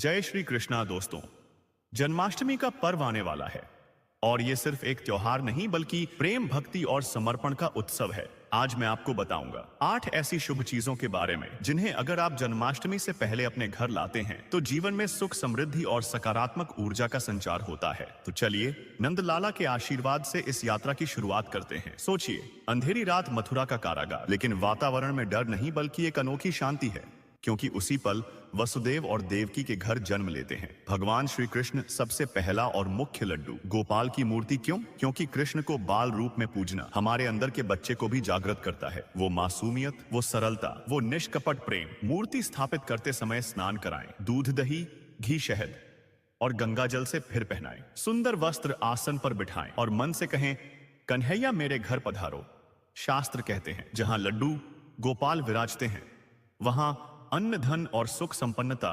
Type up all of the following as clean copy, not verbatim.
जय श्री कृष्णा दोस्तों। जन्माष्टमी का पर्व आने वाला है और ये सिर्फ एक त्योहार नहीं बल्कि प्रेम, भक्ति और समर्पण का उत्सव है। आज मैं आपको बताऊंगा 8 ऐसी शुभ चीजों के बारे में जिन्हें अगर आप जन्माष्टमी से पहले अपने घर लाते हैं तो जीवन में सुख, समृद्धि और सकारात्मक ऊर्जा का संचार होता है। तो चलिए नंदलाला के आशीर्वाद से इस यात्रा की शुरुआत करते हैं। सोचिए, अंधेरी रात, मथुरा का कारागार, लेकिन वातावरण में डर नहीं बल्कि एक अनोखी शांति है, क्योंकि उसी पल वसुदेव और देवकी के घर जन्म लेते हैं भगवान श्री कृष्ण। सबसे पहला और मुख्य लड्डू गोपाल की मूर्ति। क्यों? क्योंकि कृष्ण को बाल रूप में पूजना हमारे अंदर के बच्चे को भी जागृत करता है। वो मासूमियत, वो सरलता, वो निष्कपट प्रेम। मूर्ति स्थापित करते समय स्नान कराएं, दूध, दही, घी, शहद और गंगा जल से फिर पहनाएं। सुंदर वस्त्र आसन पर बिठाएं और मन से कहें, कन्हैया मेरे घर पधारो। शास्त्र कहते हैं, जहां लड्डू गोपाल विराजते हैं वहां अन्न, धन और सुख संपन्नता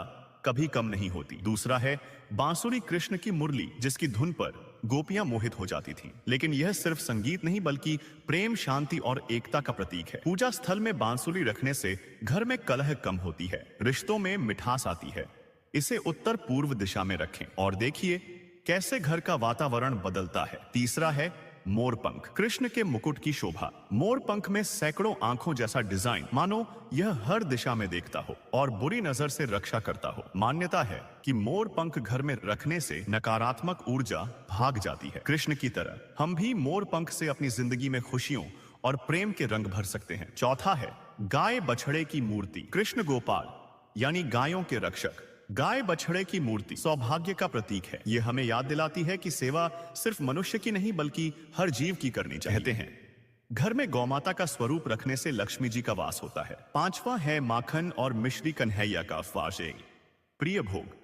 कभी कम नहीं होती। दूसरा है बांसुरी, कृष्ण की मुरली जिसकी धुन पर गोपियां मोहित हो जाती थीं। लेकिन यह सिर्फ संगीत नहीं बल्कि प्रेम, शांति और एकता का प्रतीक है। पूजा स्थल में बांसुरी रखने से घर में कलह कम होती है, रिश्तों में मिठास आती है। इसे उत्तर पूर्व दिशा में रखें और देखिए कैसे घर का वातावरण बदलता है। तीसरा है मोरपंख, कृष्ण के मुकुट की शोभा। मोरपंख में सैकड़ों आंखों जैसा डिजाइन, मानो यह हर दिशा में देखता हो और बुरी नजर से रक्षा करता हो। मान्यता है कि मोरपंख घर में रखने से नकारात्मक ऊर्जा भाग जाती है। कृष्ण की तरह हम भी मोरपंख से अपनी जिंदगी में खुशियों और प्रेम के रंग भर सकते हैं। चौथा है गाय बछड़े की मूर्ति। कृष्ण गोपाल यानी गायों के रक्षक। गाय बछड़े की मूर्ति सौभाग्य का प्रतीक है। यह हमें याद दिलाती है कि सेवा सिर्फ मनुष्य की नहीं बल्कि हर जीव की करनी चाहिए। कहते हैं घर में गौमाता का स्वरूप रखने से लक्ष्मी जी का वास होता है। पांचवा है माखन और मिश्री, कन्हैया का फाजे प्रिय भोग।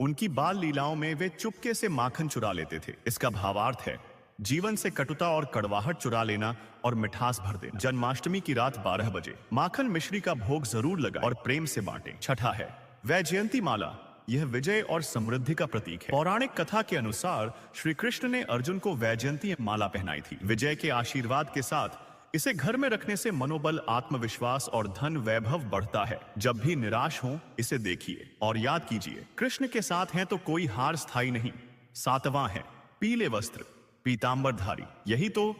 उनकी बाल लीलाओं में वे चुपके से माखन चुरा लेते थे। इसका भावार्थ है जीवन से कटुता और कड़वाहट चुरा लेना और मिठास भर देना। जन्माष्टमी की रात 12 बजे माखन मिश्री का भोग जरूर लगाएं और प्रेम से बांटें। छठा है वैजयंती माला। यह विजय और समृद्धि का प्रतीक है। पौराणिक कथा के अनुसार श्री कृष्ण ने अर्जुन को वैजयंती माला पहनाई थी। विजय के आशीर्वाद के साथ इसे घर में रखने से मनोबल, आत्मविश्वास और धन वैभव बढ़ता है। जब भी निराश हो इसे देखिए और याद कीजिए, कृष्ण के साथ हैं तो कोई हार स्थायी नहीं। सातवां है पीले वस्त्र, पीतांबरधारी। यही तो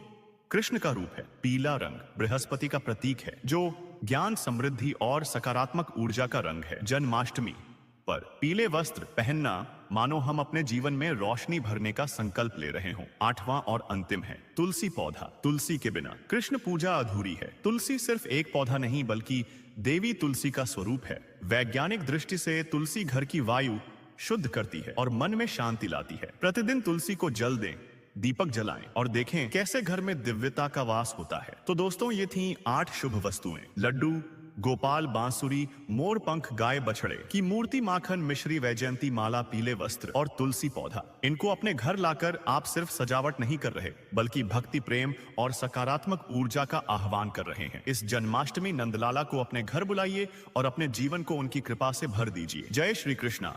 कृष्ण का रूप है। पीला रंग बृहस्पति का प्रतीक है, जो ज्ञान, समृद्धि और सकारात्मक ऊर्जा का रंग है। जन्माष्टमी पर पीले वस्त्र पहनना मानो हम अपने जीवन में रोशनी भरने का संकल्प ले रहे हों। आठवां और अंतिम है तुलसी पौधा। तुलसी के बिना कृष्ण पूजा अधूरी है। तुलसी सिर्फ एक पौधा नहीं बल्कि देवी तुलसी का स्वरूप है। वैज्ञानिक दृष्टि से तुलसी घर की वायु शुद्ध करती है और मन में शांति लाती है। प्रतिदिन तुलसी को जल दें, दीपक जलाएं और देखें कैसे घर में दिव्यता का वास होता है। तो दोस्तों, ये थी 8 शुभ वस्तुएं। लड्डू, गोपाल, बांसुरी, मोरपंख, गाय बछड़े की मूर्ति, माखन मिश्री, वैजयंती माला, पीले वस्त्र और तुलसी पौधा। इनको अपने घर लाकर आप सिर्फ सजावट नहीं कर रहे बल्कि भक्ति, प्रेम और सकारात्मक ऊर्जा का आह्वान कर रहे हैं। इस जन्माष्टमी नंदलाला को अपने घर बुलाइए और अपने जीवन को उनकी कृपा से भर दीजिए। जय श्री कृष्णा।